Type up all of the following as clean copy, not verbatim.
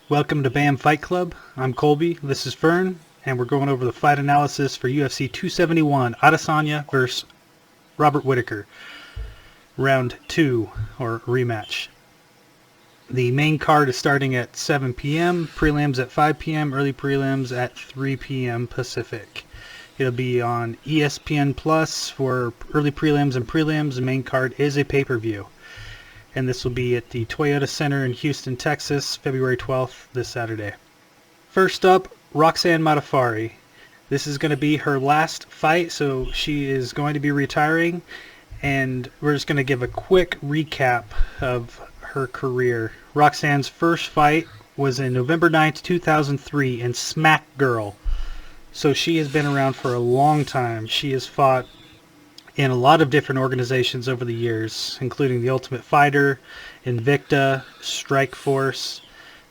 Welcome to BAM Fight Club. I'm Colby, this is Fern, and we're going over the fight analysis for UFC 271, Adesanya versus Robert Whittaker, round 2, or rematch. The main card is starting at 7 p.m., prelims at 5 p.m., early prelims at 3 p.m. Pacific. It'll be on ESPN Plus for early prelims and prelims. The main card is a pay-per-view. And this will be at the Toyota Center in Houston, Texas, February 12th, this Saturday. First up, Roxanne Matafari. This is going to be her last fight, so she is going to be retiring, and we're just going to give a quick recap of her career. Roxanne's first fight was in November 9th, 2003 in Smack Girl. So she has been around for a long time. She has fought in a lot of different organizations over the years, including the Ultimate Fighter, Invicta, Strikeforce,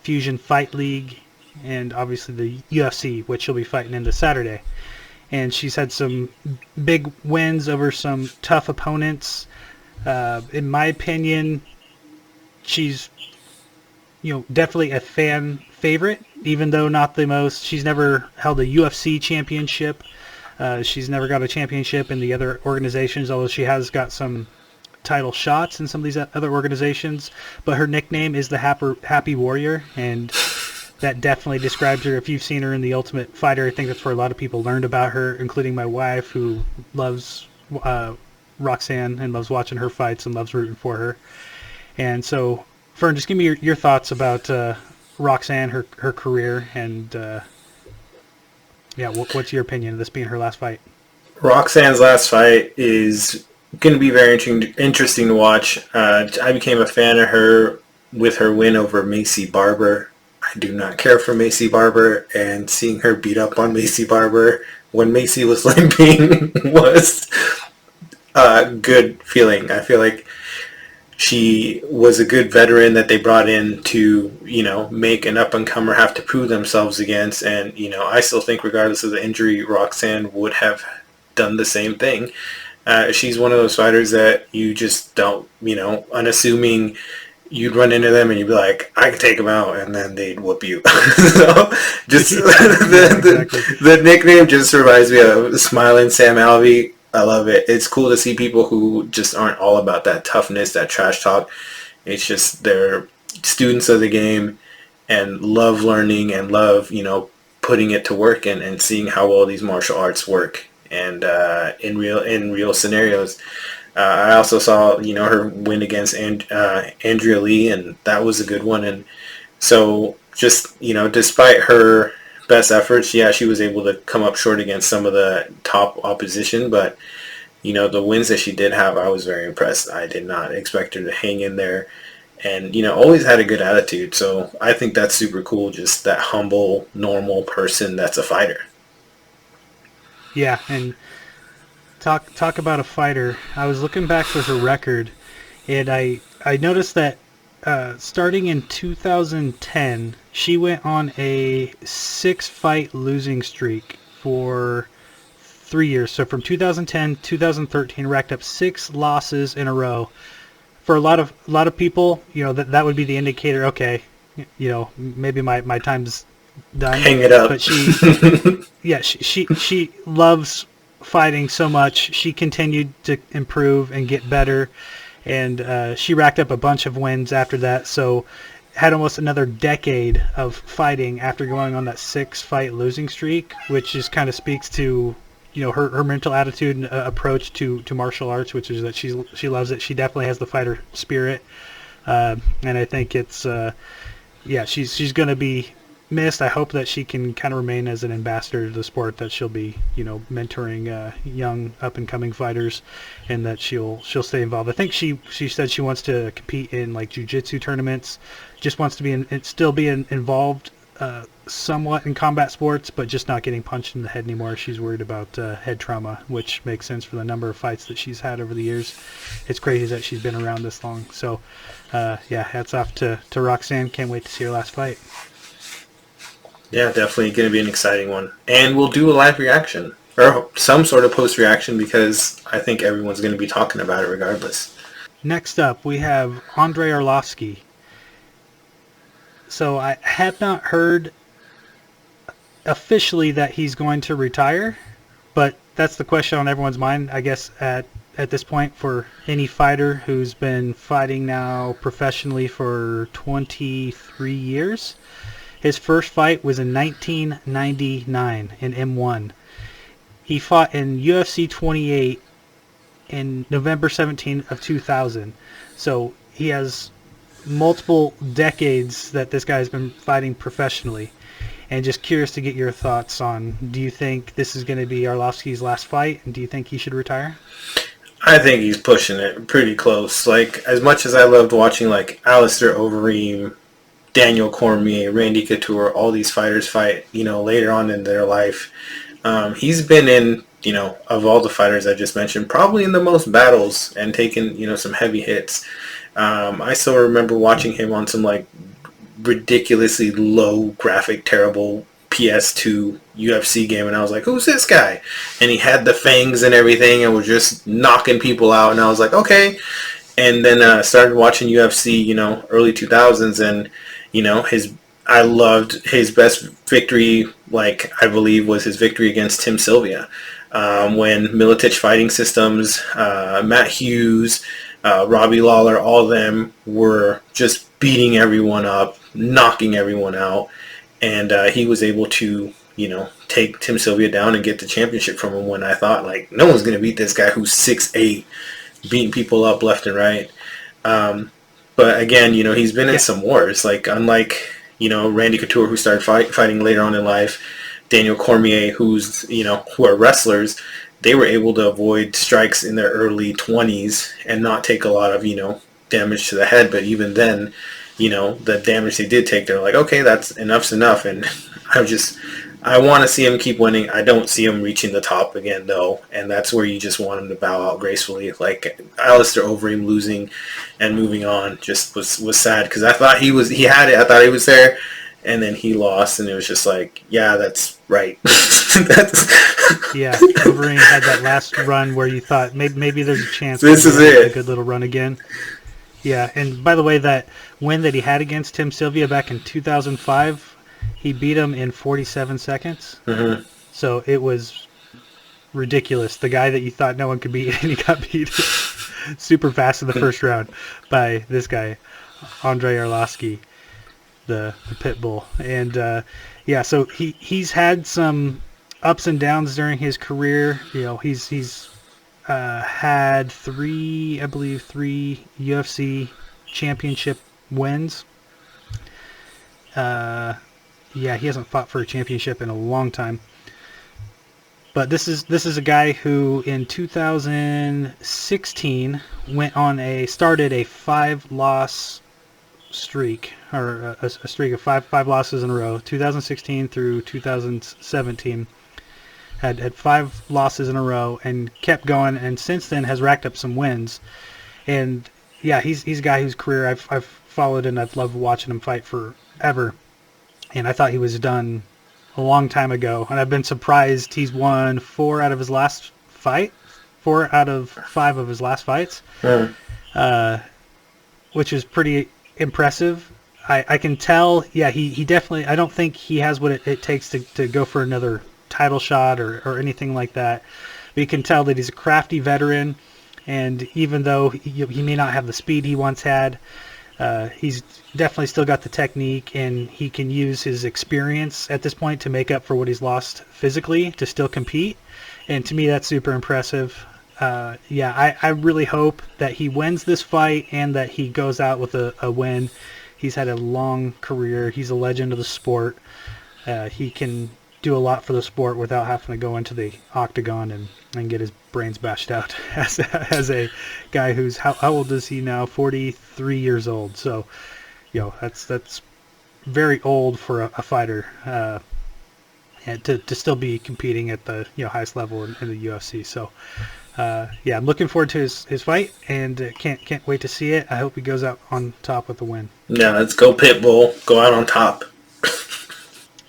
Fusion Fight League, and obviously the UFC, which she'll be fighting in this Saturday. And she's had some big wins over some tough opponents. In my opinion, she's definitely a fan favorite, even though not the most. She's never held a UFC championship. She's never got a championship in the other organizations, although she has got some title shots in some of these other organizations. But her nickname is the Happy Warrior, and that definitely describes her. If you've seen her in The Ultimate Fighter, I think that's where a lot of people learned about her, including my wife, who loves Roxanne and loves watching her fights and loves rooting for her. And so, Fern, just give me your thoughts about Roxanne, her career, and what's your opinion of this being her last fight? Roxanne's last fight is going to be very interesting to watch. I became a fan of her with her win over Macy Barber. I do not care for Macy Barber, and seeing her beat up on Macy Barber when Macy was limping was a good feeling. I feel like she was a good veteran that they brought in to, make an up-and-comer have to prove themselves against. And, I still think regardless of the injury, Roxanne would have done the same thing. She's one of those fighters that you just don't, unassuming, you'd run into them and you'd be like, I could take them out, and then they'd whoop you. So just the nickname just reminds me of Smiling Sam Alvey. I love it. It's cool to see people who just aren't all about that toughness, that trash talk. It's just they're students of the game and love learning and love, putting it to work and seeing how well these martial arts work and in real scenarios. I also saw, her win against Andrea Lee, and that was a good one. And so just, despite her best efforts, she was able to come up short against some of the top opposition, but the wins that she did have, I was very impressed. I did not expect her to hang in there, and always had a good attitude. So I think that's super cool, just that humble, normal person that's a fighter. Yeah, and talk about a fighter. I was looking back for her record, and I noticed that starting in 2010, she went on a 6-fight losing streak for 3 years. So from 2010 2013, racked up 6 losses in a row. For a lot of people, that would be the indicator. Okay, maybe my time's done. Hang it up. But she loves fighting so much. She continued to improve and get better. And she racked up a bunch of wins after that, so had almost another decade of fighting after going on that 6-fight losing streak, which just kind of speaks to her mental attitude and approach to martial arts, which is that she loves it. She definitely has the fighter spirit, and I think it's she's going to be missed. I hope that she can kind of remain as an ambassador to the sport, that she'll be mentoring young up and coming fighters, and that she'll stay involved. I think she said she wants to compete in like jiu-jitsu tournaments, just wants to be involved somewhat in combat sports, but just not getting punched in the head anymore. She's worried about head trauma, which makes sense for the number of fights that she's had over the years. It's crazy that she's been around this long. So hats off to Roxanne. Can't wait to see her last fight. Yeah, definitely going to be an exciting one. And we'll do a live reaction, or some sort of post-reaction, because I think everyone's going to be talking about it regardless. Next up, we have Arlovski. So I have not heard officially that he's going to retire, but that's the question on everyone's mind, I guess, at this point, for any fighter who's been fighting now professionally for 23 years. His first fight was in 1999 in M1. He fought in UFC 28 in November 17 of 2000. So he has multiple decades that this guy's been fighting professionally. And just curious to get your thoughts on, do you think this is going to be Arlovski's last fight, and do you think he should retire? I think he's pushing it pretty close. Like, as much as I loved watching, like, Alistair Overeem, Daniel Cormier, Randy Couture, all these fighters fight, later on in their life, he's been in, of all the fighters I just mentioned, probably in the most battles and taken, some heavy hits. I still remember watching him on some, like, ridiculously low graphic, terrible PS2 UFC game, and I was like, who's this guy? And he had the fangs and everything and was just knocking people out, and I was like, okay. And then started watching UFC, early 2000s, and I loved his best victory, like, I believe was his victory against Tim Sylvia, when Militich Fighting Systems, Matt Hughes, Robbie Lawler, all of them were just beating everyone up, knocking everyone out, and he was able to, take Tim Sylvia down and get the championship from him, when I thought, like, no one's going to beat this guy who's 6'8", beating people up left and right. But again, he's been in some wars, like, unlike, Randy Couture, who started fighting later on in life, Daniel Cormier, who are wrestlers. They were able to avoid strikes in their early 20s and not take a lot of, damage to the head. But even then, the damage they did take, they're like, okay, enough's enough. And I want to see him keep winning. I don't see him reaching the top again, though. And that's where you just want him to bow out gracefully. Like, Alistair Overeem losing and moving on just was sad, because I thought he had it. I thought he was there. And then he lost, and it was just like, yeah, that's right. Yeah, Overeem had that last run where you thought maybe there's a chance. This is it. A good little run again. Yeah, and by the way, that win that he had against Tim Sylvia back in 2005, he beat him in 47 seconds. Mm-hmm. So it was ridiculous. The guy that you thought no one could beat, and he got beat super fast in the first round by this guy, Andrei Arlovski, the pit bull. And so he's had some ups and downs during his career. He's had three UFC Championship wins. He hasn't fought for a championship in a long time. But this is a guy who in 2016 started a 5-loss streak, or a streak of five losses in a row. 2016 through 2017 had 5 losses in a row and kept going, and since then has racked up some wins. And yeah, he's a guy whose career I've followed, and I've loved watching him fight forever. And I thought he was done a long time ago, and I've been surprised he's won 4 out of 5 of his last fights, which is pretty impressive. I can tell, he definitely, I don't think he has what it takes to go for another title shot or anything like that. But you can tell that he's a crafty veteran, and even though he may not have the speed he once had, he's definitely still got the technique, and he can use his experience at this point to make up for what he's lost physically to still compete. And to me, that's super impressive. I really hope that he wins this fight and that he goes out with a win. He's had a long career. He's a legend of the sport. He can do a lot for the sport without having to go into the octagon and get his brains bashed out as a guy who's, how old is he now? 43 years old. So, that's very old for a fighter, and to still be competing at the highest level in the UFC. So, I'm looking forward to his fight, and can't wait to see it. I hope he goes out on top with the win. Yeah, let's go Pitbull. Go out on top.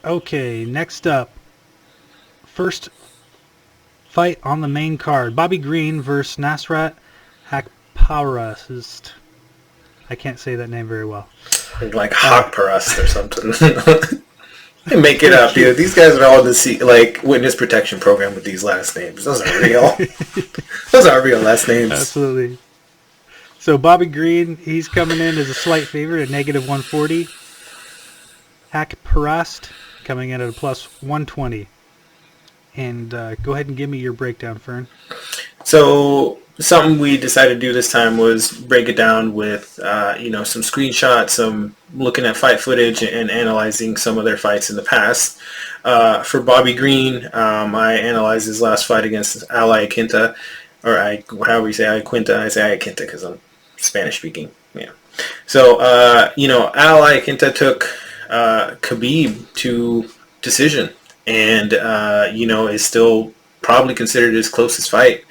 Okay, next up, first fight on the main card: Bobby Green versus Nasrat Hakparas. I can't say that name very well. Like Hawk Parust or something. They make it up, dude. These guys are all in the witness protection program with these last names. Those are real. Those are real last names. Absolutely. So Bobby Green, he's coming in as a slight favorite at negative 140. Hack Parast coming in at a plus 120. And go ahead and give me your breakdown, Fern. So something we decided to do this time was break it down with, some screenshots, some looking at fight footage and analyzing some of their fights in the past. For Bobby Green, I analyzed his last fight against Al Iaquinta, or however you say Iaquinta. I say Iaquinta because I'm Spanish speaking. Yeah. So, Al Iaquinta took Khabib to decision and, is still probably considered his closest fight.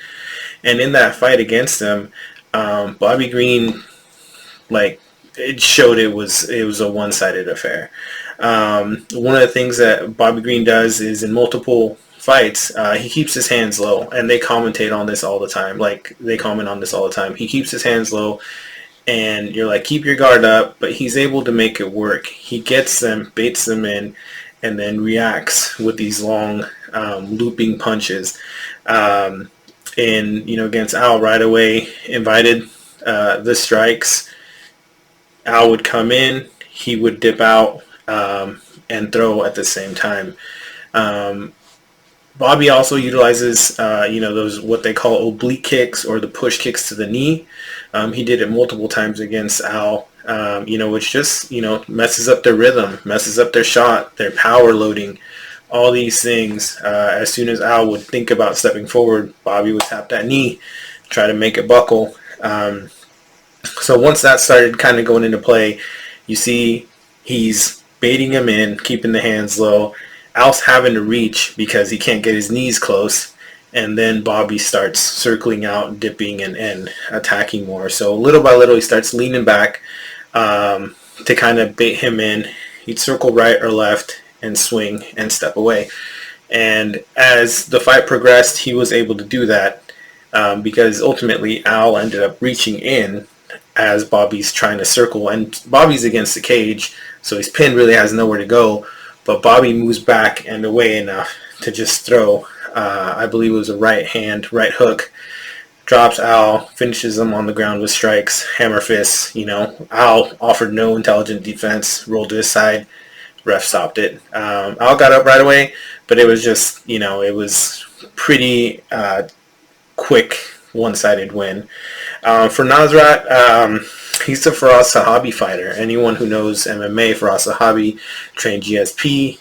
And in that fight against him, Bobby Green, it showed it was a one-sided affair. One of the things that Bobby Green does is in multiple fights, he keeps his hands low, and they commentate on this all the time. They comment on this all the time. He keeps his hands low, and you're like, keep your guard up, but he's able to make it work. He gets them, baits them in, and then reacts with these long looping punches. Against Al right away, invited the strikes. Al would come in, he would dip out and throw at the same time. Bobby also utilizes, those what they call oblique kicks or the push kicks to the knee. He did it multiple times against Al, which just, messes up their rhythm, messes up their shot, their power loading. All these things, as soon as Al would think about stepping forward, Bobby would tap that knee, try to make it buckle. So once that started kind of going into play, you see he's baiting him in, keeping the hands low. Al's having to reach because he can't get his knees close. And then Bobby starts circling out, dipping, and attacking more. So little by little, he starts leaning back to kind of bait him in. He'd circle right or left and swing and step away. And as the fight progressed, he was able to do that because ultimately Al ended up reaching in as Bobby's trying to circle. And Bobby's against the cage, so his pin really has nowhere to go. But Bobby moves back and away enough to just throw, I believe it was a right hook, drops Al, finishes him on the ground with strikes, hammer fists. Al offered no intelligent defense, rolled to his side. Ref stopped it. Al got up right away, but it was just, it was pretty quick, one-sided win. For Nasrat, he's a Faraz Sahabi fighter. Anyone who knows MMA, Faraz Sahabi trained GSP.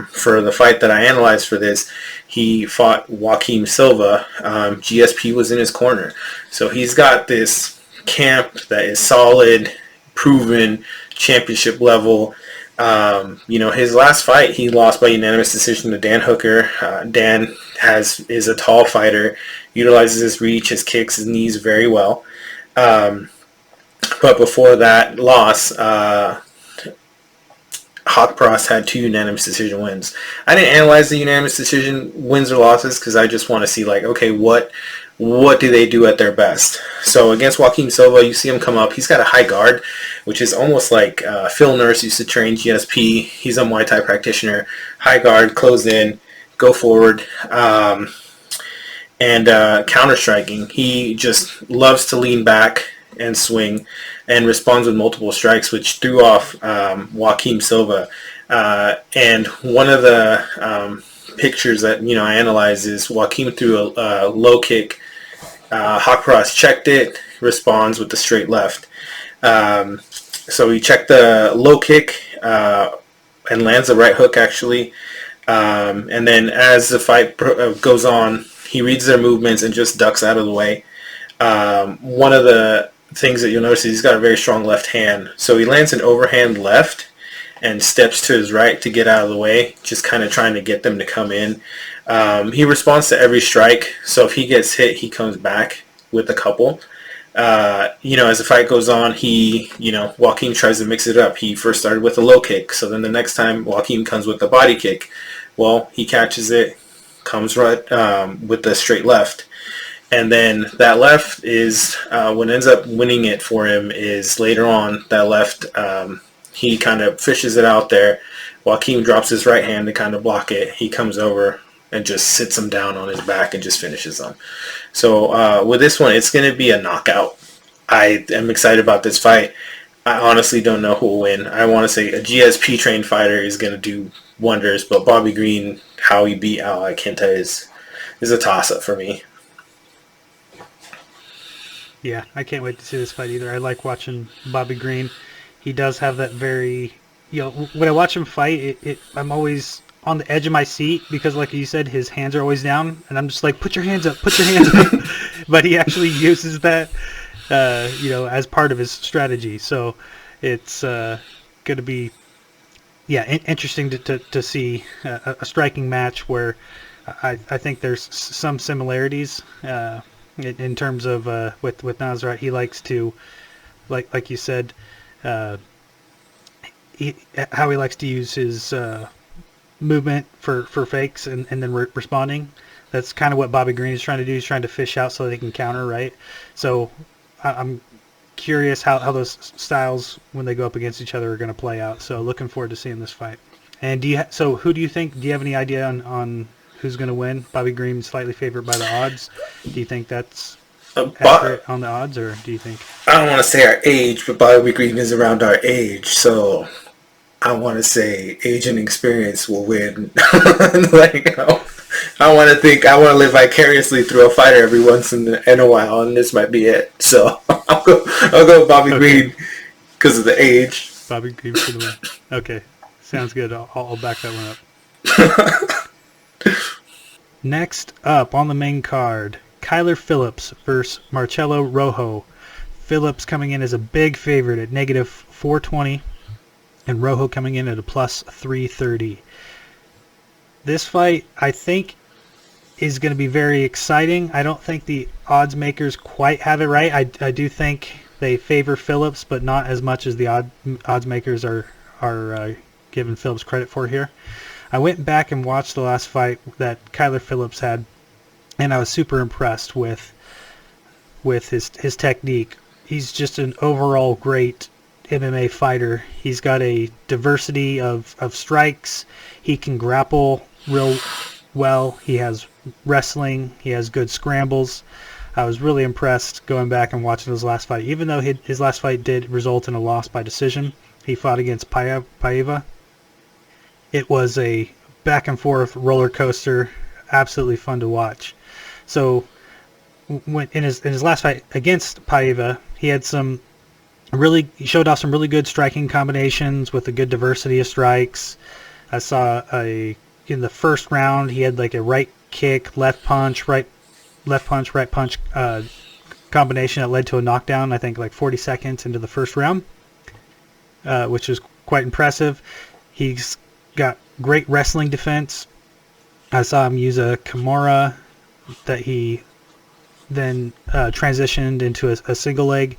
For the fight that I analyzed for this, he fought Joaquim Silva. GSP was in his corner. So he's got this camp that is solid, proven, championship level. His last fight, he lost by unanimous decision to Dan Hooker. Dan is a tall fighter, utilizes his reach, his kicks, his knees very well. But before that loss, Hawkcross had 2 unanimous decision wins. I didn't analyze the unanimous decision wins or losses because I just want to see, what do they do at their best? So against Joaquim Silva, you see him come up. He's got a high guard, which is almost like Phil Nurse used to train GSP. He's a Muay Thai practitioner. High guard, close in, go forward, and counter-striking. He just loves to lean back and swing and responds with multiple strikes, which threw off Joaquim Silva. And one of the pictures that I analyzed is Joaquim threw a low kick. Hawkcross checked it, responds with the straight left. So he checked the low kick and lands a right hook actually. And then as the fight goes on, he reads their movements and just ducks out of the way. One of the things that you'll notice is he's got a very strong left hand. So he lands an overhand left and steps to his right to get out of the way, just kind of trying to get them to come in. He responds to every strike, so if he gets hit, he comes back with a couple. As the fight goes on, Joaquim tries to mix it up. He first started with a low kick, so then the next time Joaquim comes with the body kick. Well, he catches it, comes right with the straight left. And then that left is what ends up winning it for him is later on that left He kind of fishes it out there. Joaquin drops his right hand to kind of block it. He comes over and just sits him down on his back and just finishes him. So with this one, it's going to be a knockout. I am excited about this fight. I honestly don't know who will win. I want to say a GSP trained fighter is going to do wonders, but Bobby Green, how he beat Al Iaquinta is a toss-up for me. Yeah, I can't wait to see this fight either. I like watching Bobby Green. He does have that very, when I watch him fight, I'm always on the edge of my seat because, like you said, his hands are always down, and I'm just like, put your hands up, put your hands up. But he actually uses that, as part of his strategy. So it's going to be, interesting to see a striking match where I think there's some similarities in terms of with Nasrat. He likes to, like you said, how he likes to use his movement for fakes and then responding. That's kind of what Bobby Green is trying to do. He's trying to fish out so they can counter, right? So I'm curious how those styles, when they go up against each other, are going to play out. So looking forward to seeing this fight. And who do you think? Do you have any idea on who's going to win? Bobby Green slightly favored by the odds. Do you think that's accurate on the odds, or do you think? I don't want to say our age, but Bobby Green is around our age, so I want to say age and experience will win. I want to live vicariously through a fighter every once in a while, and this might be it. So I'll go Bobby Green because of the age. Bobby Green for the win. Okay, sounds good. I'll back that one up. Next up on the main card, Kyler Phillips versus Marcelo Rojo. Phillips coming in as a big favorite at -420, and Rojo coming in at a +330. This fight, I think, is going to be very exciting. I don't think the odds makers quite have it right. I do think they favor Phillips, but not as much as the odds makers are giving Phillips credit for here. I went back and watched the last fight that Kyler Phillips had, and I was super impressed with his technique. He's just an overall great MMA fighter. He's got a diversity of strikes. He can grapple real well. He has wrestling. He has good scrambles. I was really impressed going back and watching his last fight. Even though his last fight did result in a loss by decision, he fought against Paiva. It was a back and forth roller coaster, absolutely fun to watch. So when in his last fight against Paiva, he showed off some really good striking combinations with a good diversity of strikes. I saw in the first round he had like a right kick, left punch, right punch combination that led to a knockdown. I think like 40 seconds into the first round, which is quite impressive. He's got great wrestling defense. I saw him use a Kimura that he then transitioned into a single leg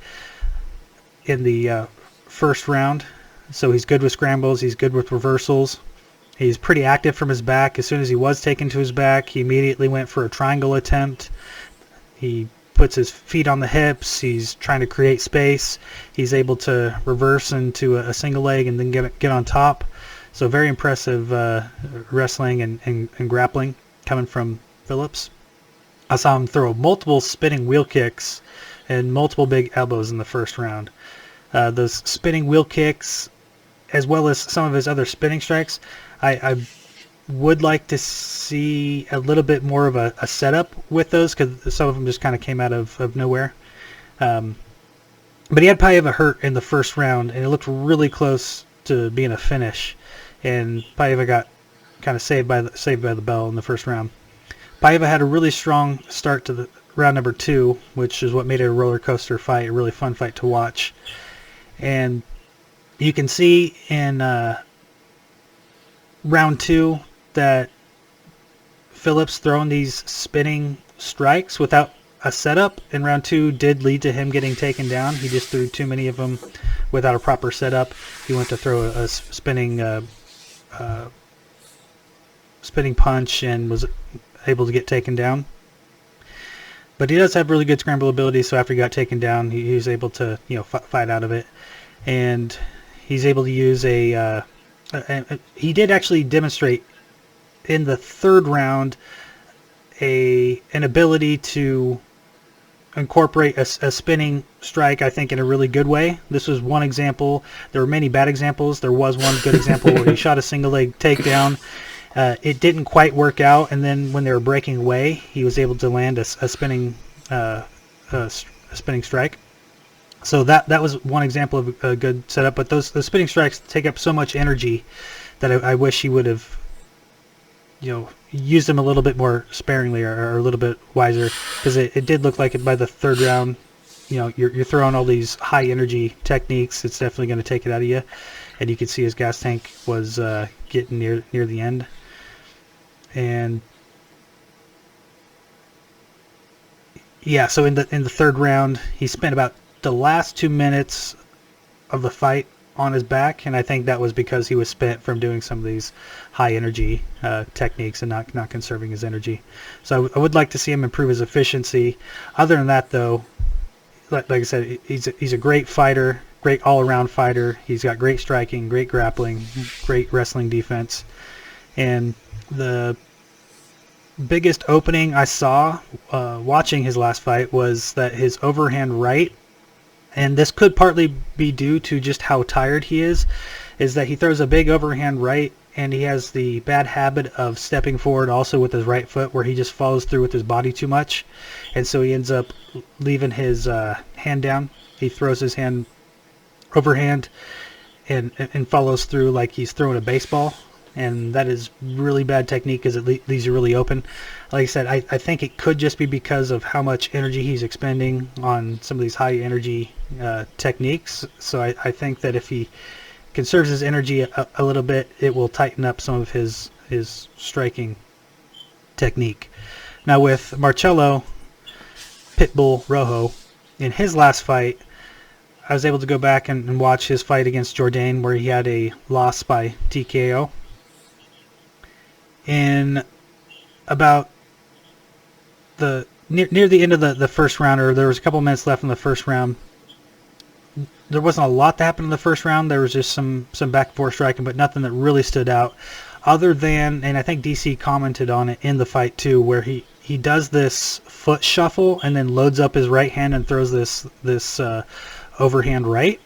in the first round. So he's good with scrambles. He's good with reversals. He's pretty active from his back. As soon as he was taken to his back, he immediately went for a triangle attempt. He puts his feet on the hips. He's trying to create space. He's able to reverse into a single leg and then get on top. So very impressive wrestling and grappling coming from Phillips. I saw him throw multiple spinning wheel kicks and multiple big elbows in the first round. Those spinning wheel kicks, as well as some of his other spinning strikes, I would like to see a little bit more of a setup with those, because some of them just kind of came out of nowhere. But he had Paiva hurt in the first round, and it looked really close to being a finish. And Paiva got kind of saved by the bell in the first round. Paiva had a really strong start to the round number 2, which is what made it a roller coaster fight, a really fun fight to watch. And you can see in round 2 that Phillips throwing these spinning strikes without a setup in round 2 did lead to him getting taken down. He just threw too many of them without a proper setup. He went to throw a spinning punch and was able to get taken down. But he does have really good scramble ability, so after he got taken down, he was able to fight out of it. And he's able to use he did actually demonstrate in the third round an ability to incorporate a spinning strike, I think, in a really good way. This was one example. There were many bad examples. There was one good example where he shot a single leg takedown. It didn't quite work out, and then when they were breaking away, he was able to land a spinning strike. So that was one example of a good setup. But those spinning strikes take up so much energy that I wish he would have, used them a little bit more sparingly or a little bit wiser, because it did look like it by the third round. You're throwing all these high energy techniques. It's definitely going to take it out of you, and you could see his gas tank was getting near the end. And yeah, so in the third round, he spent about the last 2 minutes of the fight on his back, and I think that was because he was spent from doing some of these high energy techniques and not conserving his energy. So I would like to see him improve his efficiency. Other than that, though, like I said, he's a great fighter, great all-around fighter. He's got great striking, great grappling, great wrestling defense. And the biggest opening I saw watching his last fight was that his overhand right, and this could partly be due to just how tired he is that he throws a big overhand right, and he has the bad habit of stepping forward also with his right foot, where he just follows through with his body too much, and so he ends up leaving his hand down. He throws his hand overhand and follows through like he's throwing a baseball, and that is really bad technique because it leaves you really open. Like I said, I think it could just be because of how much energy he's expending on some of these high energy techniques. So I think that if he conserves his energy a little bit, it will tighten up some of his striking technique. Now with Marcelo Pitbull Rojo, in his last fight, I was able to go back and watch his fight against Jourdain, where he had a loss by TKO. In about near the end of the first round, or there was a couple minutes left in the first round, there wasn't a lot that happened in the first round. There was just some back and forth striking, but nothing that really stood out, other than, and I think DC commented on it in the fight too, where he does this foot shuffle and then loads up his right hand and throws this overhand right,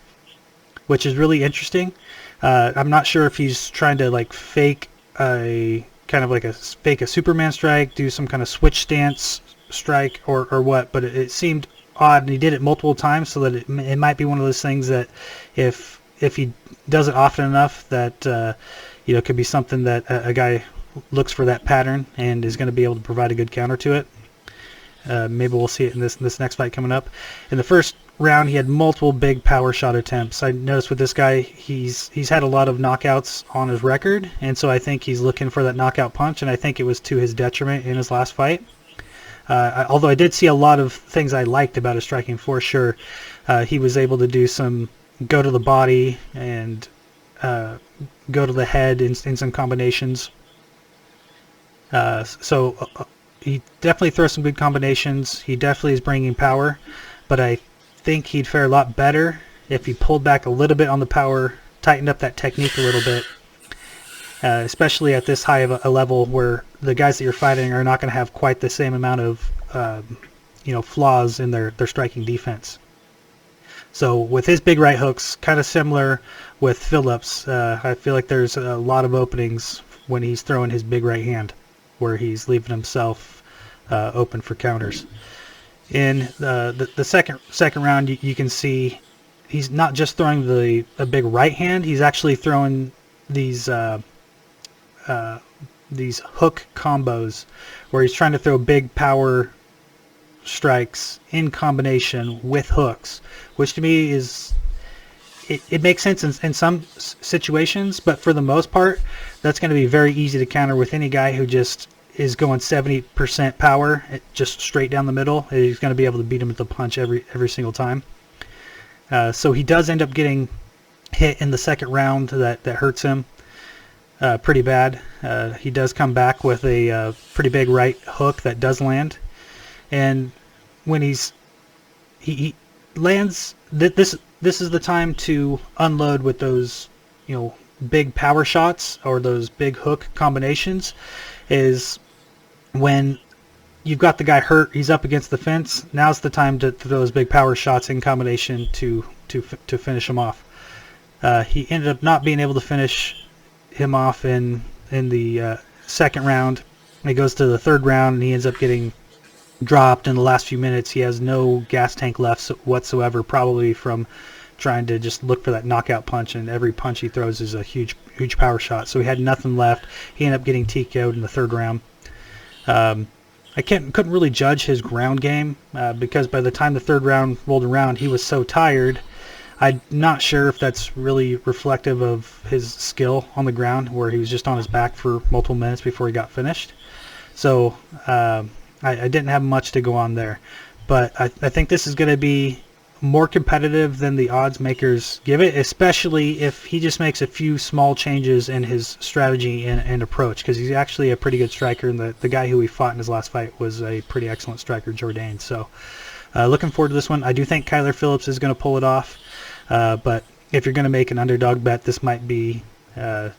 which is really interesting. I'm not sure if he's trying to like fake a Superman strike, do some kind of switch stance strike or what, but it seemed odd, and he did it multiple times, so that it might be one of those things that if he does it often enough that could be something that a guy looks for that pattern and is going to be able to provide a good counter to it. Maybe we'll see it in this next fight coming up. In the first round, he had multiple big power shot attempts. I noticed with this guy, he's had a lot of knockouts on his record, and so I think he's looking for that knockout punch, and I think it was to his detriment in his last fight. Although I did see a lot of things I liked about his striking for sure. He was able to do some go to the body and go to the head in some combinations. So he definitely throws some good combinations. He definitely is bringing power, but I think he'd fare a lot better if he pulled back a little bit on the power, tightened up that technique a little bit, especially at this high of a level where the guys that you're fighting are not going to have quite the same amount of flaws in their striking defense. So with his big right hooks, kind of similar with Phillips, I feel like there's a lot of openings when he's throwing his big right hand, where he's leaving himself open for counters. In the second round, you can see he's not just throwing a big right hand. He's actually throwing these hook combos, where he's trying to throw big power strikes in combination with hooks, which to me is it makes sense in some situations, but for the most part, that's going to be very easy to counter with any guy who just is going 70% power, just straight down the middle. He's going to be able to beat him with the punch every single time. So he does end up getting hit in the second round that hurts him pretty bad. He does come back with a pretty big right hook that does land. And when he lands this is the time to unload with those, big power shots or those big hook combinations, is when you've got the guy hurt, he's up against the fence. Now's the time to throw those big power shots in combination to finish him off. He ended up not being able to finish him off in the second round. He goes to the third round and he ends up getting dropped in the last few minutes. He has no gas tank left whatsoever, probably from trying to just look for that knockout punch, and every punch he throws is a huge power shot. So he had nothing left. He ended up getting TKO'd in the third round. I couldn't really judge his ground game because by the time the third round rolled around, he was so tired. I'm not sure if that's really reflective of his skill on the ground, where he was just on his back for multiple minutes before he got finished. So I didn't have much to go on there. But I think this is going to be more competitive than the odds makers give it, especially if he just makes a few small changes in his strategy and approach, because he's actually a pretty good striker, and the guy who he fought in his last fight was a pretty excellent striker, Jourdain. So looking forward to this one. I do think Kyler Phillips is going to pull it off, but if you're going to make an underdog bet, this might be a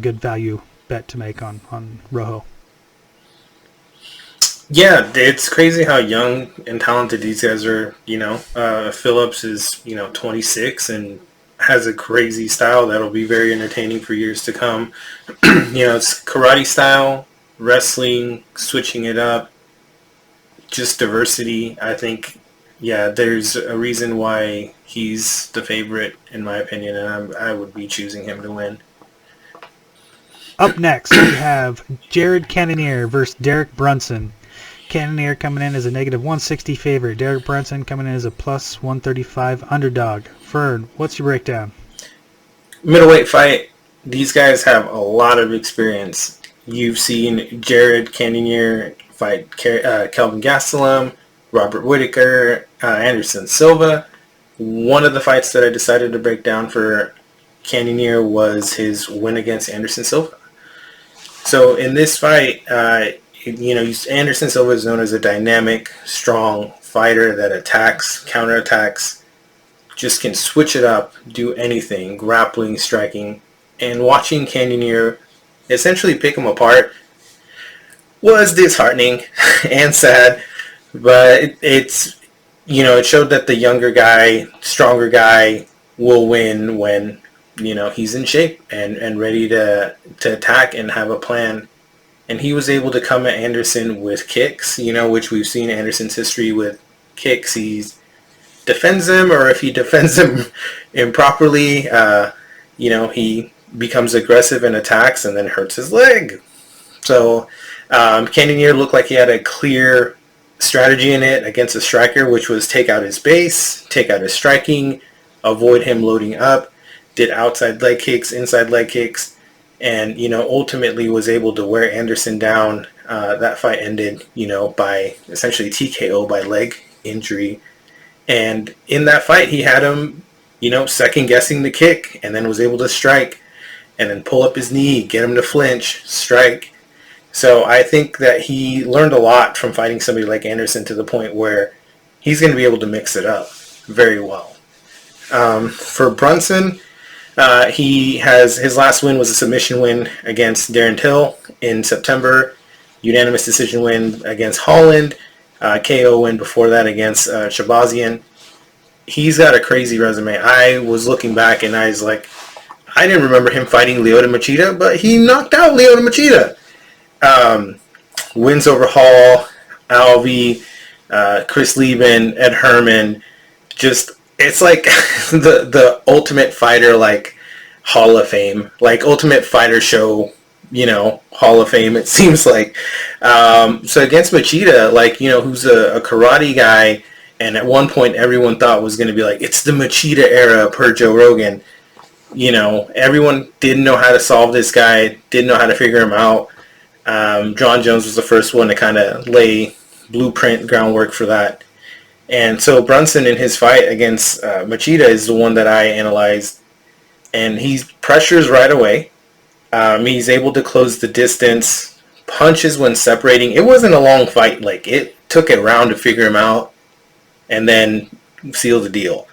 good value bet to make on Rojo. Yeah, it's crazy how young and talented these guys are. Phillips is 26 and has a crazy style that'll be very entertaining for years to come. It's karate style, wrestling, switching it up, just diversity. I think, there's a reason why he's the favorite in my opinion, and I would be choosing him to win. Up next, we have Jared Cannonier versus Derek Brunson. Cannonier coming in as a -160 favorite. Derek Brunson coming in as a +135 underdog. Fern, what's your breakdown? Middleweight fight. These guys have a lot of experience. You've seen Jared Cannonier fight Kelvin Gastelum, Robert Whittaker, Anderson Silva. One of the fights that I decided to break down for Cannonier was his win against Anderson Silva. So in this fight, Anderson Silva is known as a dynamic, strong fighter that attacks, counterattacks, just can switch it up, do anything, grappling, striking. And watching Cannonier essentially pick him apart was disheartening and sad, but it showed that the younger guy, stronger guy will win when, he's in shape and ready to attack and have a plan. And he was able to come at Anderson with kicks, which we've seen Anderson's history with kicks. He defends them, or if he defends them improperly, he becomes aggressive and attacks and then hurts his leg. So Cannonier looked like he had a clear strategy in it against a striker, which was take out his base, take out his striking, avoid him loading up, did outside leg kicks, inside leg kicks, and, ultimately was able to wear Anderson down. That fight ended, by essentially TKO by leg injury. And in that fight, he had him, second-guessing the kick, and then was able to strike, and then pull up his knee, get him to flinch, strike. So I think that he learned a lot from fighting somebody like Anderson, to the point where he's going to be able to mix it up very well. For Brunson, his last win was a submission win against Darren Till in September, unanimous decision win against Holland, KO win before that against Shabazian. He's got a crazy resume. I was looking back and I was like, I didn't remember him fighting Lyoto Machida, but he knocked out Lyoto Machida. Wins over Hall, Alvey, Chris Lieben, Ed Herman. Just, it's like the Ultimate Fighter, like, Hall of Fame, like Ultimate Fighter show, Hall of Fame, it seems like. So against Machida, like, who's a karate guy, and at one point everyone thought was going to be like, it's the Machida era per Joe Rogan. Everyone didn't know how to solve this guy, didn't know how to figure him out. John Jones was the first one to kind of lay blueprint groundwork for that. And so Brunson, in his fight against Machida, is the one that I analyzed, and he pressures right away. He's able to close the distance, punches when separating. It wasn't a long fight. Like, it took a round to figure him out, and then seal the deal.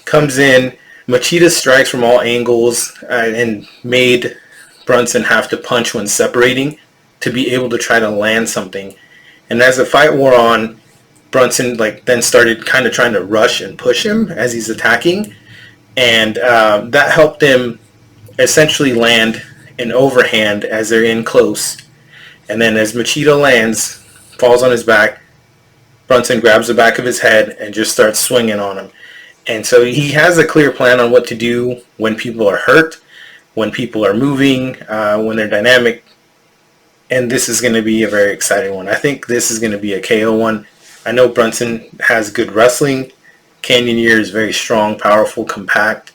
Comes in, Machida strikes from all angles and made Brunson have to punch when separating to be able to try to land something. And as the fight wore on, Brunson then started kind of trying to rush and push him as he's attacking, and that helped him essentially land an overhand as they're in close. And then as Machida lands, falls on his back, Brunson grabs the back of his head and just starts swinging on him. And so he has a clear plan on what to do when people are hurt, when people are moving, when they're dynamic. And this is going to be a very exciting one. I think this is going to be a KO one. I know Brunson has good wrestling. Cannonier is very strong, powerful, compact.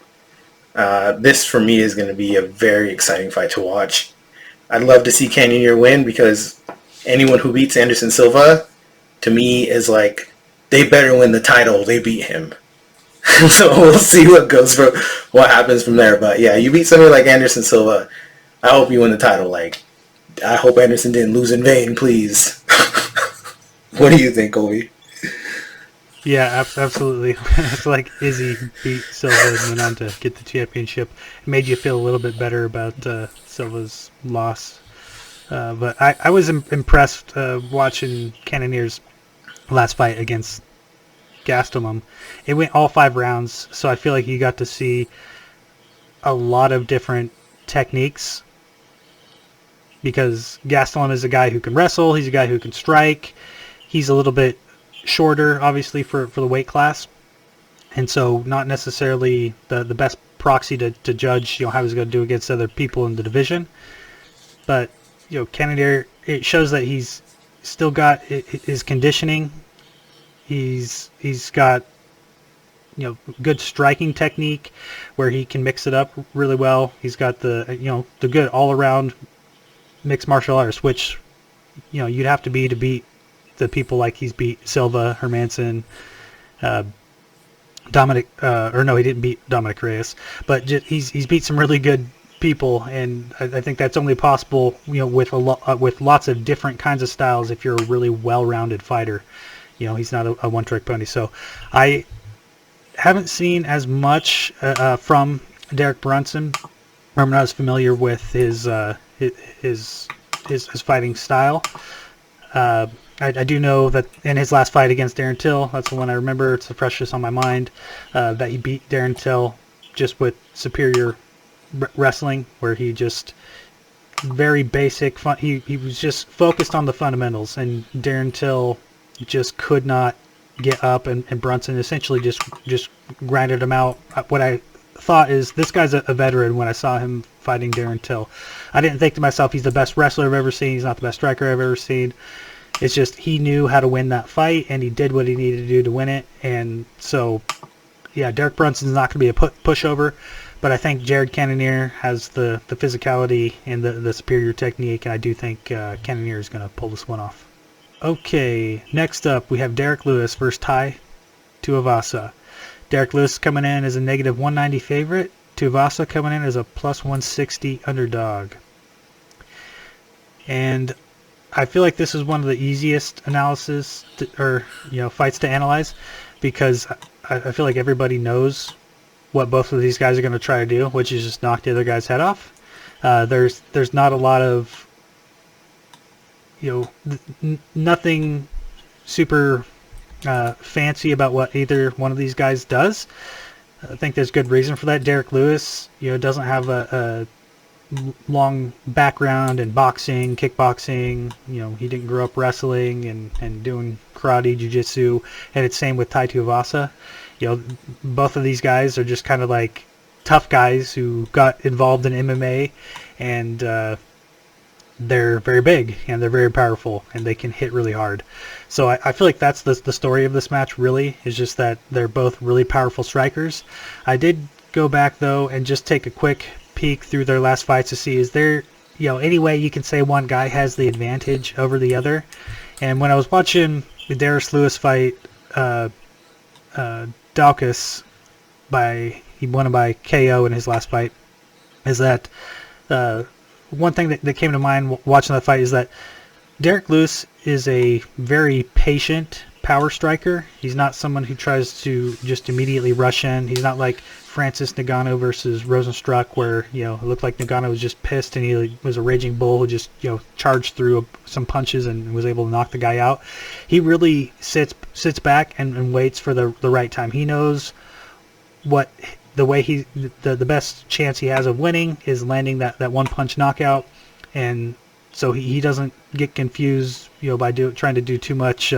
This, for me, is going to be a very exciting fight to watch. I'd love to see Cannonier win because anyone who beats Anderson Silva, to me, is like, they better win the title. They beat him. So we'll see what happens from there. But yeah, you beat somebody like Anderson Silva, I hope you win the title. I hope Anderson didn't lose in vain, please. What do you think, Colby? Yeah, absolutely. It's like Izzy beat Silva and went on to get the championship. It made you feel a little bit better about Silva's loss. But I was impressed watching Cannonier's last fight against Gastelum. It went all 5 rounds, so I feel like you got to see a lot of different techniques, because Gastelum is a guy who can wrestle, he's a guy who can strike, he's a little bit shorter, obviously, for the weight class, and so not necessarily the best proxy to judge how he's going to do against other people in the division. But Cannonier, it shows that he's still got his conditioning. He's got good striking technique where he can mix it up really well. He's got the good all around mixed martial arts, which you'd have to beat the people like he's beat Silva, Hermanson, Dominic, or no, he didn't beat Dominic Reyes, but he's beat some really good people, and I think that's only possible with lots of different kinds of styles if you're a really well-rounded fighter. He's not a one-trick pony. So I haven't seen as much from Derek Brunson. I'm not as familiar with his fighting style. I do know that in his last fight against Darren Till, that's the one I remember, it's the freshest on my mind, that he beat Darren Till just with superior wrestling, where he just very basic. He was just focused on the fundamentals, and Darren Till just could not get up, and Brunson essentially just grinded him out. What I thought is, this guy's a veteran. When I saw him fighting Darren Till, I didn't think to myself, he's the best wrestler I've ever seen, he's not the best striker I've ever seen. It's just he knew how to win that fight, and he did what he needed to do to win it. And so, yeah, Derek Brunson's not going to be a pushover, but I think Jared Cannonier has the physicality and the superior technique, and I do think Cannonier is going to pull this one off. Okay, next up we have Derrick Lewis versus Tai Tuavasa. Derrick Lewis coming in as a negative 190 favorite. Tuavasa coming in as a plus 160 underdog. And I feel like this is one of the easiest fights to analyze, because I feel like everybody knows what both of these guys are going to try to do, which is just knock the other guy's head off. There's not a lot of nothing super fancy about what either one of these guys does. I think there's good reason for that. Derrick Lewis, doesn't have a long background in boxing, kickboxing. He didn't grow up wrestling and doing karate, jiu-jitsu, and it's same with Tai Tuavasa. Both of these guys are just kind of like tough guys who got involved in MMA, and they're very big and they're very powerful and they can hit really hard. So I feel like that's the story of this match, really, is just that they're both really powerful strikers. I did go back though and just take a quick peek through their last fights to see, is there any way you can say one guy has the advantage over the other. And when I was watching the Derrick Lewis fight, Daukaus, he won by KO in his last fight, is that one thing that came to mind watching that fight is that Derrick Lewis is a very patient power striker. He's not someone who tries to just immediately rush in. He's not like Francis Ngannou versus Rosenstruck, where it looked like Ngannou was just pissed and he was a raging bull who just charged through some punches and was able to knock the guy out. He really sits back and waits for the right time. He knows what the best chance he has of winning is landing that one punch knockout, and so he doesn't get confused by trying to do too much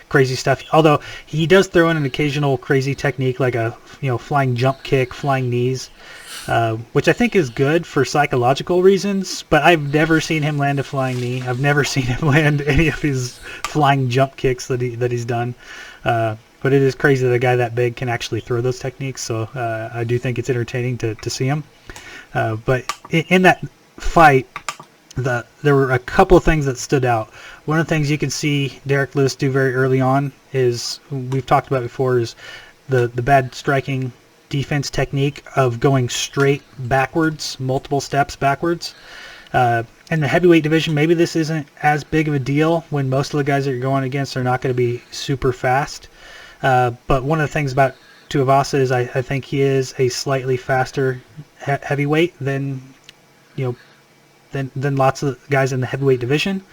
crazy stuff. Although he does throw in an occasional crazy technique like a flying jump kick, flying knees, which I think is good for psychological reasons. But I've never seen him land a flying knee. I've never seen him land any of his flying jump kicks that he's done. But it is crazy that a guy that big can actually throw those techniques. So I do think it's entertaining to see him. But in that fight, there were a couple of things that stood out. One of the things you can see Derrick Lewis do very early on is, we've talked about before, is the bad striking defense technique of going straight backwards, multiple steps backwards. In the heavyweight division, maybe this isn't as big of a deal when most of the guys that you're going against are not going to be super fast. But one of the things about Tuavasa is I think he is a slightly faster heavyweight than lots of guys in the heavyweight division.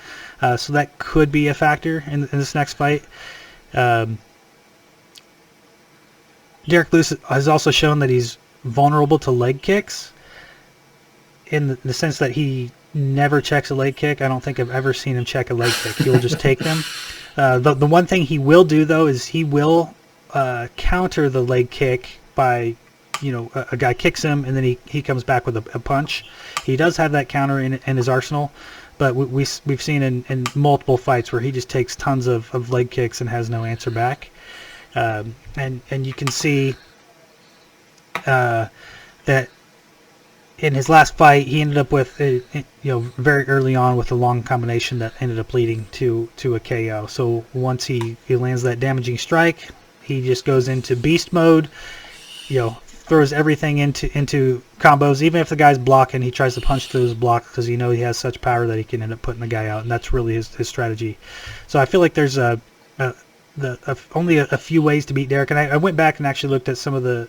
So that could be a factor in this next fight. Derrick Lewis has also shown that he's vulnerable to leg kicks, in the sense that he never checks a leg kick. I don't think I've ever seen him check a leg kick. He'll just take them. The one thing he will do, though, is he will counter the leg kick by, a guy kicks him and then he comes back with a punch. He does have that counter in his arsenal, but we've seen in multiple fights where he just takes tons of leg kicks and has no answer back. And you can see that in his last fight, he ended up with very early on with a long combination that ended up leading to a KO. So once he lands that damaging strike, he just goes into beast mode. Throws everything into combos. Even if the guy's blocking, he tries to punch through his block because he has such power that he can end up putting the guy out, and that's really his strategy. So I feel like there's only a few ways to beat Derrick, and I went back and actually looked at some of the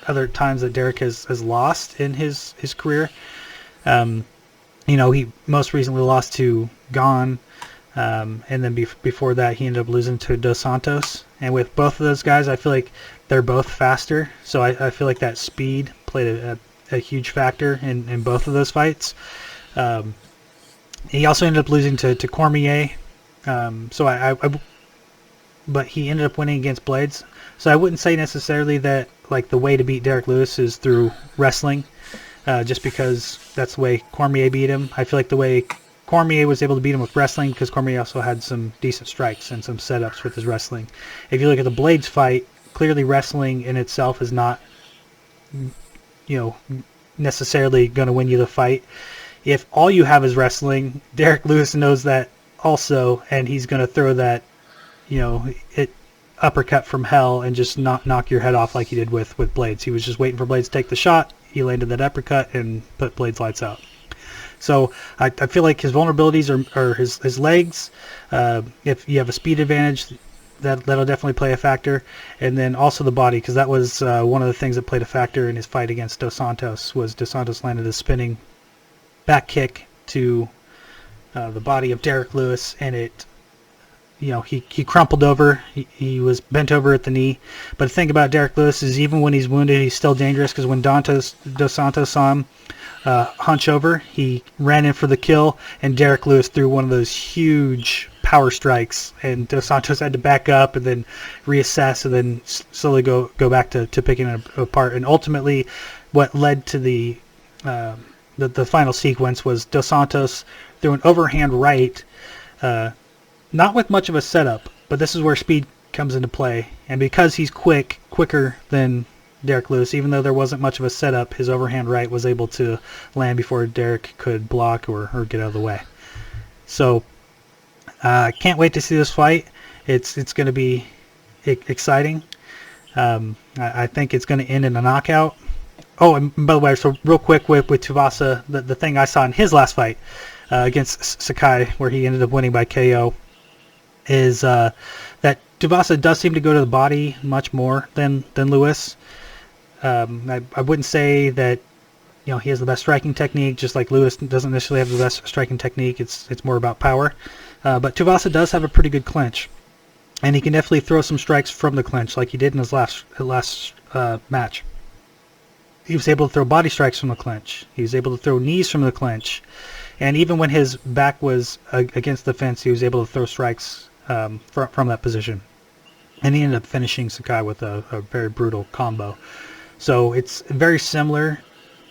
other times that Derrick has lost in his career. He most recently lost to Gon, and then before that he ended up losing to Dos Santos. And with both of those guys, I feel like they're both faster, so I feel like that speed played a huge factor in both of those fights. He also ended up losing to Cormier, but he ended up winning against Blades. So I wouldn't say necessarily that the way to beat Derrick Lewis is through wrestling, just because that's the way Cormier beat him. I feel like the way Cormier was able to beat him with wrestling, because Cormier also had some decent strikes and some setups with his wrestling. If you look at the Blades fight, clearly wrestling in itself is not necessarily going to win you the fight. If all you have is wrestling, Derrick Lewis knows that also, and he's going to throw that uppercut from hell and just knock your head off like he did with Blades. He was just waiting for Blades to take the shot. He landed that uppercut and put Blades lights out. So I feel like his vulnerabilities are his legs. If you have a speed advantage, that'll definitely play a factor. And then also the body, because that was one of the things that played a factor in his fight against Dos Santos, was Dos Santos landed a spinning back kick to the body of Derrick Lewis, and it he crumpled over. He was bent over at the knee. But the thing about Derrick Lewis is, even when he's wounded, he's still dangerous, because when Dos Santos saw him hunch over, he ran in for the kill, and Derrick Lewis threw one of those huge power strikes, and Dos Santos had to back up and then reassess and then slowly go back to picking it apart. And ultimately, what led to the final sequence was Dos Santos threw an overhand right, not with much of a setup, but this is where speed comes into play. And because he's quicker than Derrick Lewis, even though there wasn't much of a setup, his overhand right was able to land before Derrick could block or get out of the way. So can't wait to see this fight. It's going to be exciting. I think it's going to end in a knockout. Oh, and by the way, so real quick with Tuavasa, the thing I saw in his last fight against Sakai, where he ended up winning by KO, is that Tuavasa does seem to go to the body much more than Lewis. I wouldn't say that he has the best striking technique, just like Lewis doesn't necessarily have the best striking technique. It's more about power. But Tuavasa does have a pretty good clinch, and he can definitely throw some strikes from the clinch, like he did in his last match. He was able to throw body strikes from the clinch. He was able to throw knees from the clinch, and even when his back was against the fence, he was able to throw strikes from that position. And he ended up finishing Sakai with a very brutal combo. So it's very similar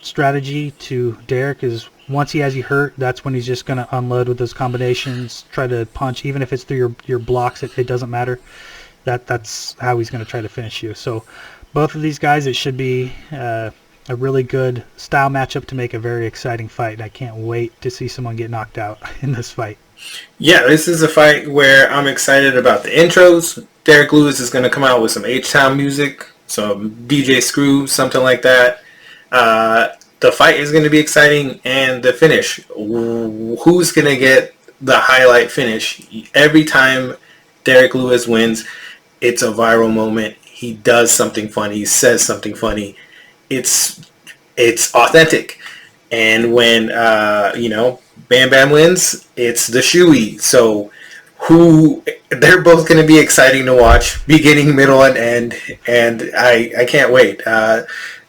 strategy to Derrick. Is once he has you hurt, that's when he's just going to unload with those combinations, try to punch, even if it's through your blocks, it doesn't matter. That's how he's going to try to finish you. So both of these guys, it should be a really good style matchup to make a very exciting fight. And I can't wait to see someone get knocked out in this fight. Yeah, this is a fight where I'm excited about the intros. Derrick Lewis is going to come out with some H-Town music, some DJ Screw, something like that. The fight is going to be exciting, and the finish. Who's going to get the highlight finish? Every time Derrick Lewis wins, it's a viral moment. He does something funny. He says something funny. It's authentic. And when, Bam Bam wins, it's the shoey. So they're both going to be exciting to watch, beginning, middle, and end. And I can't wait.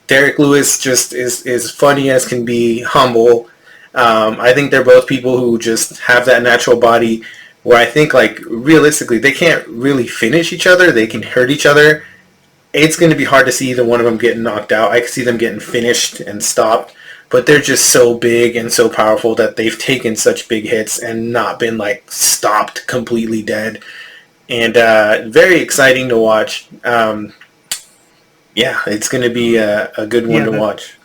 Derrick Lewis just is funny as can be, humble. I think they're both people who just have that natural body where I think, like, realistically, they can't really finish each other. They can hurt each other. It's going to be hard to see either one of them getting knocked out. I can see them getting finished and stopped. But they're just so big and so powerful that they've taken such big hits and not been, like, stopped completely dead. And very exciting to watch. Yeah, it's going to be a good one to watch.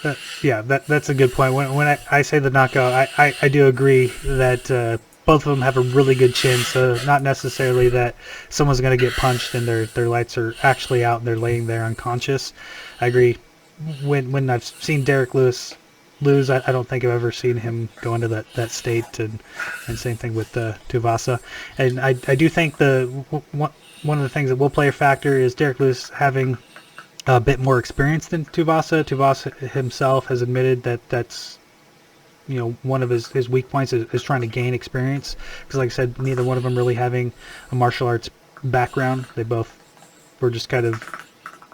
That's a good point. When I say the knockout, I do agree that both of them have a really good chin, so not necessarily that someone's going to get punched and their lights are actually out and they're laying there unconscious. I agree. When I've seen Derrick Lewis lose, I don't think I've ever seen him go into that state, and same thing with Tuavasa. And I do think one of the things that will play a factor is Derrick Lewis having a bit more experience than Tuavasa. Tuavasa himself has admitted that's one of his weak points is trying to gain experience, because like I said, neither one of them really having a martial arts background. They both were just kind of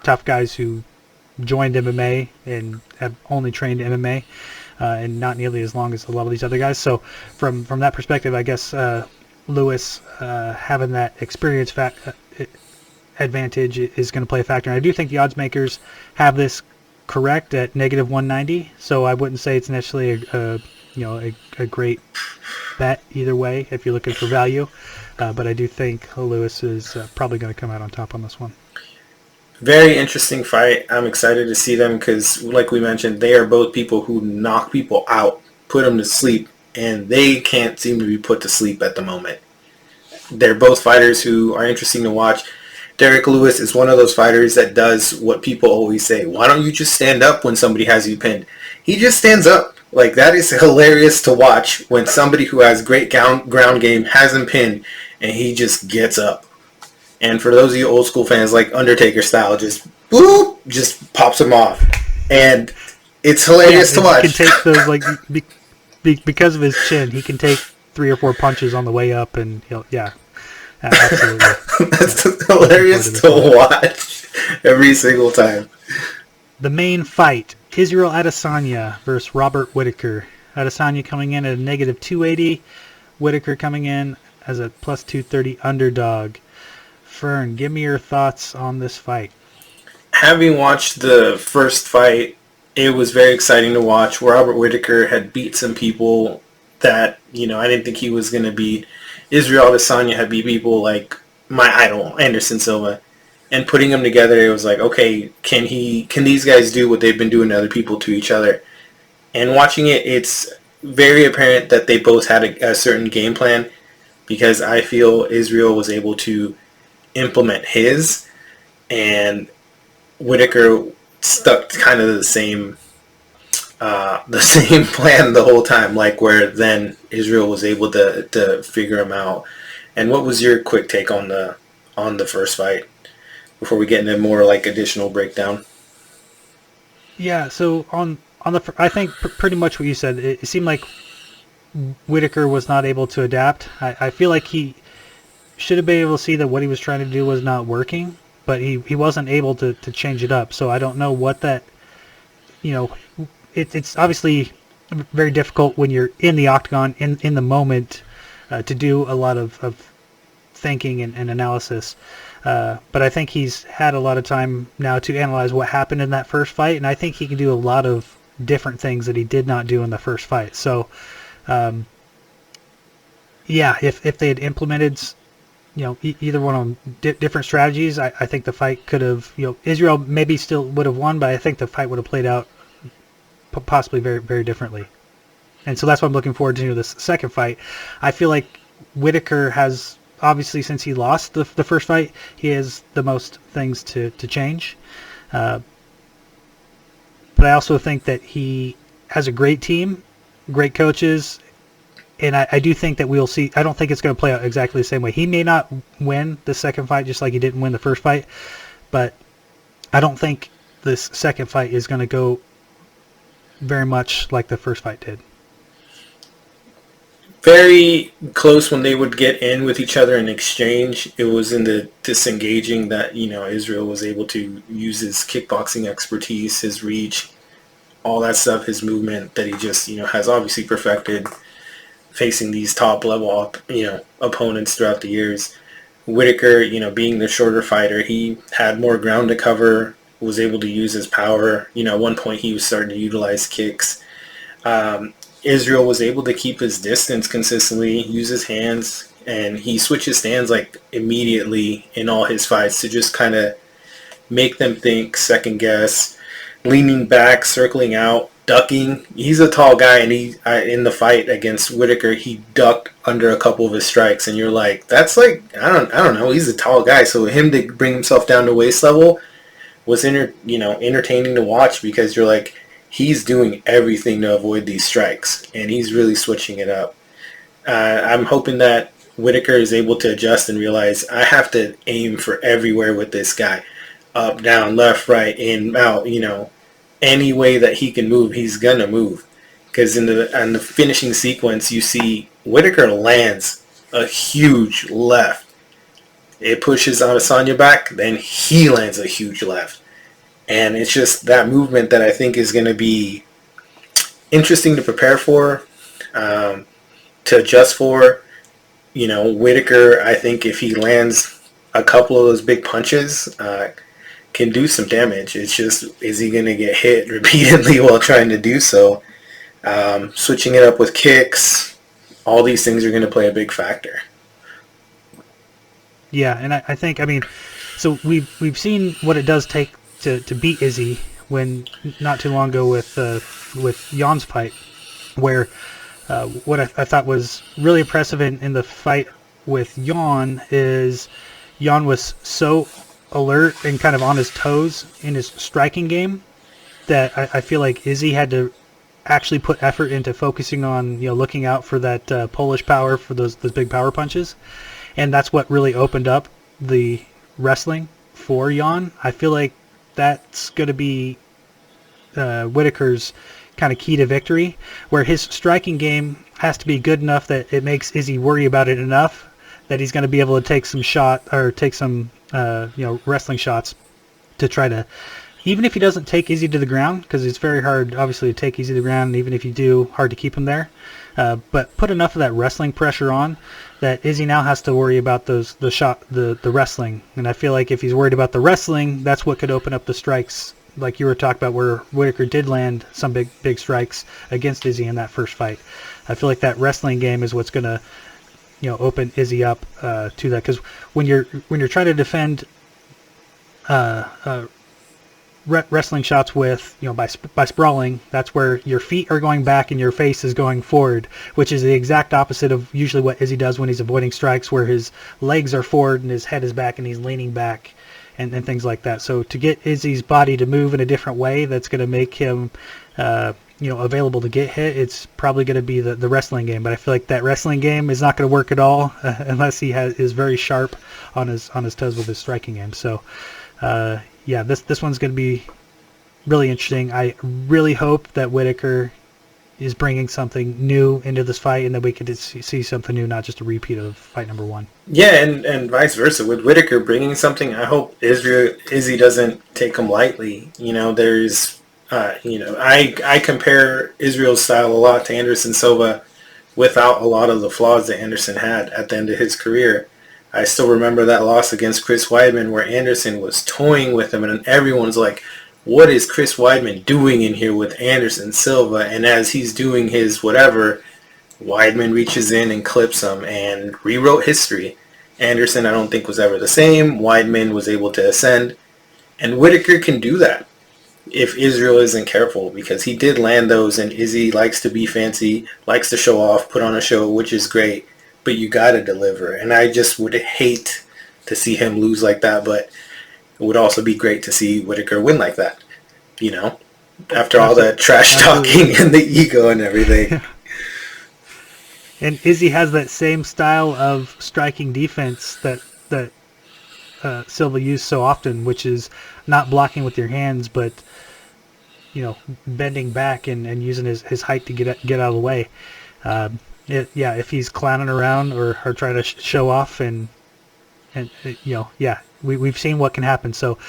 tough guys who joined MMA and have only trained MMA, and not nearly as long as a lot of these other guys. So from that perspective, I guess Lewis having that experience advantage is going to play a factor. And I do think the odds makers have this correct at -190. So I wouldn't say it's necessarily a great bet either way if you're looking for value. But I do think Lewis is probably going to come out on top on this one. Very interesting fight. I'm excited to see them because, like we mentioned, they are both people who knock people out, put them to sleep, and they can't seem to be put to sleep at the moment. They're both fighters who are interesting to watch. Derrick Lewis is one of those fighters that does what people always say. Why don't you just stand up when somebody has you pinned? He just stands up. Like, that is hilarious to watch when somebody who has great ground game has him pinned, and he just gets up. And for those of you old school fans, like Undertaker style, just boop, just pops him off, and it's hilarious to watch. He can take those because of his chin. He can take 3 or 4 punches on the way up, and absolutely. That's hilarious to watch every single time. The main fight: Israel Adesanya versus Robert Whittaker. Adesanya coming in at a -280. Whittaker coming in as a +230 underdog. Fern, give me your thoughts on this fight. Having watched the first fight, it was very exciting to watch. Robert Whittaker had beat some people that, I didn't think he was going to beat. Israel Adesanya had beat people like my idol, Anderson Silva. And putting them together, it was like, okay, can these guys do what they've been doing to other people to each other? And watching it, it's very apparent that they both had a certain game plan, because I feel Israel was able to implement his, and Whittaker stuck kind of the same plan the whole time, like where then Israel was able to figure him out And what was your quick take on the first fight before we get into more like additional breakdown? Yeah, so I think pretty much what you said. It seemed like Whittaker was not able to adapt. I feel like he should have been able to see that what he was trying to do was not working, but he wasn't able to change it up. So I don't know what that, it's obviously very difficult when you're in the octagon, in the moment, to do a lot of thinking and analysis. But I think he's had a lot of time now to analyze what happened in that first fight, and I think he can do a lot of different things that he did not do in the first fight. So, if they had implemented, either one on different strategies, I think the fight could have, Israel maybe still would have won, but I think the fight would have played out possibly very, very differently. And so that's what I'm looking forward to this second fight. I feel like Whittaker has, obviously, since he lost the first fight, he has the most things to change. But I also think that he has a great team, great coaches, and I do think that we'll see. I don't think it's going to play out exactly the same way. He may not win the second fight just like he didn't win the first fight, but I don't think this second fight is going to go very much like the first fight did. Very close when they would get in with each other and exchange. It was in the disengaging that, Israel was able to use his kickboxing expertise, his reach, all that stuff, his movement that he just, has obviously perfected facing these top level, opponents throughout the years. Whittaker, being the shorter fighter, he had more ground to cover, was able to use his power. At one point he was starting to utilize kicks. Israel was able to keep his distance consistently, use his hands, and he switches stands like immediately in all his fights to just kind of make them think, second guess, leaning back, circling out, ducking. He's a tall guy, and in the fight against Whittaker, he ducked under a couple of his strikes, and you're like, that's like, I don't know, he's a tall guy, so him to bring himself down to waist level was entertaining to watch, because you're like, he's doing everything to avoid these strikes, and he's really switching it up. I'm hoping that Whittaker is able to adjust and realize, I have to aim for everywhere with this guy. Up, down, left, right, in, out, any way that he can move, he's going to move. Because in the finishing sequence, you see Whittaker lands a huge left. It pushes Adesanya back, then he lands a huge left. And it's just that movement that I think is going to be interesting to prepare for, to adjust for. Whittaker, I think if he lands a couple of those big punches, can do some damage. It's just, is he going to get hit repeatedly while trying to do so? Switching it up with kicks, all these things are going to play a big factor. Yeah, and I think, so we've seen what it does take to beat Izzy when not too long ago with Jan's fight, where what I thought was really impressive in the fight with Jan is Jan was so alert and kind of on his toes in his striking game that I feel like Izzy had to actually put effort into focusing on looking out for that Polish power, for those big power punches, and that's what really opened up the wrestling for Jan. I feel like that's going to be Whittaker's kind of key to victory, where his striking game has to be good enough that it makes Izzy worry about it enough that he's going to be able to take some wrestling shots to try to, even if he doesn't take Izzy to the ground, because it's very hard obviously to take Izzy to the ground, and even if you do, hard to keep him there, but put enough of that wrestling pressure on that Izzy now has to worry about the wrestling. And I feel like if he's worried about the wrestling, that's what could open up the strikes, like you were talking about, where Whittaker did land some big strikes against Izzy in that first fight. I feel like that wrestling game is what's going to open Izzy up to that, because when you're trying to defend wrestling shots with by sprawling, that's where your feet are going back and your face is going forward, which is the exact opposite of usually what Izzy does when he's avoiding strikes, where his legs are forward and his head is back and he's leaning back and things like that. So to get Izzy's body to move in a different way, that's going to make him available to get hit, it's probably going to be the wrestling game. But I feel like that wrestling game is not going to work at all unless he is very sharp on his toes with his striking game. So, this one's going to be really interesting. I really hope that Whittaker is bringing something new into this fight, and that we could see something new, not just a repeat of fight number 1. Yeah, and vice versa. With Whittaker bringing something, I hope Izzy doesn't take him lightly. There's, I compare Israel's style a lot to Anderson Silva without a lot of the flaws that Anderson had at the end of his career. I still remember that loss against Chris Weidman where Anderson was toying with him, and everyone's like, what is Chris Weidman doing in here with Anderson Silva? And as he's doing his whatever, Weidman reaches in and clips him and rewrote history. Anderson, I don't think, was ever the same. Weidman was able to ascend. And Whittaker can do that if Israel isn't careful, because he did land those, and Izzy likes to be fancy, likes to show off, put on a show, which is great. But you got to deliver. And I just would hate to see him lose like that, but it would also be great to see Whittaker win like that, after all that trash talking and the ego and everything. And Izzy has that same style of striking defense that Silva used so often, which is not blocking with your hands, but bending back and using his height to get out of the way. If he's clowning around or trying to show off and we've seen what can happen. So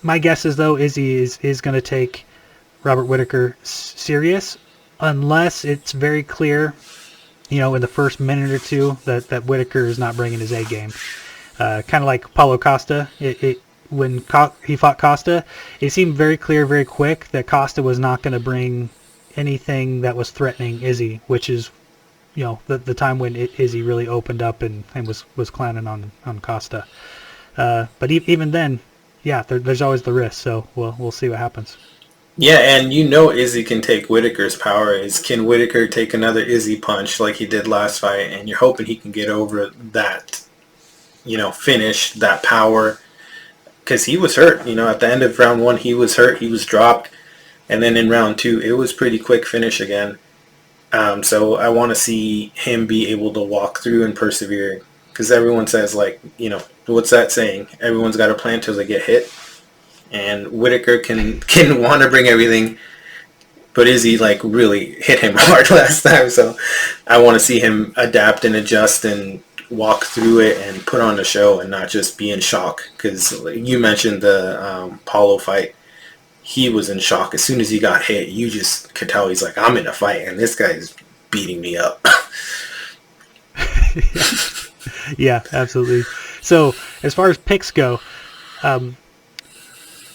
my guess is, though, Izzy is going to take Robert Whittaker serious, unless it's very clear, in the first minute or two that Whittaker is not bringing his A game. Kind of like Paulo Costa. When he fought Costa, it seemed very clear, very quick that Costa was not going to bring anything that was threatening Izzy, which is the time when Izzy really opened up and was clowning on Costa. But even then, there's always the risk. So we'll see what happens. Yeah, and Izzy can take Whittaker's power. Can Whittaker take another Izzy punch like he did last fight? And you're hoping he can get over that, finish, that power. Because he was hurt. At the end of round 1, he was hurt. He was dropped. And then in round 2, it was pretty quick finish again. So I want to see him be able to walk through and persevere. Because everyone says, what's that saying? Everyone's got a plan until they get hit. And Whittaker can want to bring everything, but Izzy really hit him hard last time. So I want to see him adapt and adjust and walk through it and put on a show and not just be in shock. Because you mentioned the Paulo fight. He was in shock. As soon as he got hit, you just could tell he's like, I'm in a fight, and this guy's beating me up. Yeah, absolutely. So as far as picks go,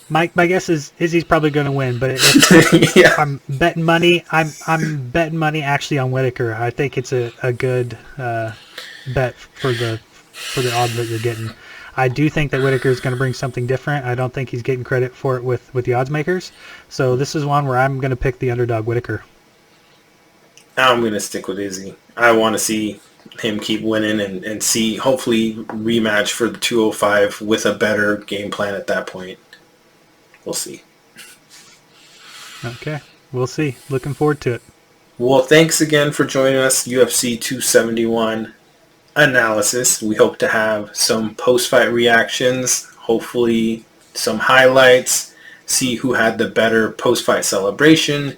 my guess is Izzy's probably going to win, but if I'm betting money, I'm betting money actually on Whittaker. I think it's a good bet for the odds that you're getting. I do think that Whittaker is going to bring something different. I don't think he's getting credit for it with the odds makers. So this is one where I'm going to pick the underdog Whittaker. I'm going to stick with Izzy. I want to see him keep winning and see, hopefully, rematch for the 205 with a better game plan at that point. We'll see. Okay, we'll see. Looking forward to it. Well, thanks again for joining us, UFC 271 analysis. We hope to have some post-fight reactions, hopefully some highlights, see who had the better post-fight celebration,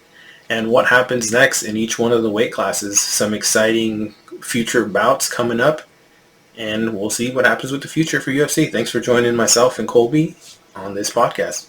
and what happens next in each one of the weight classes. Some exciting future bouts coming up, and we'll see what happens with the future for UFC. Thanks for joining myself and Colby on this podcast.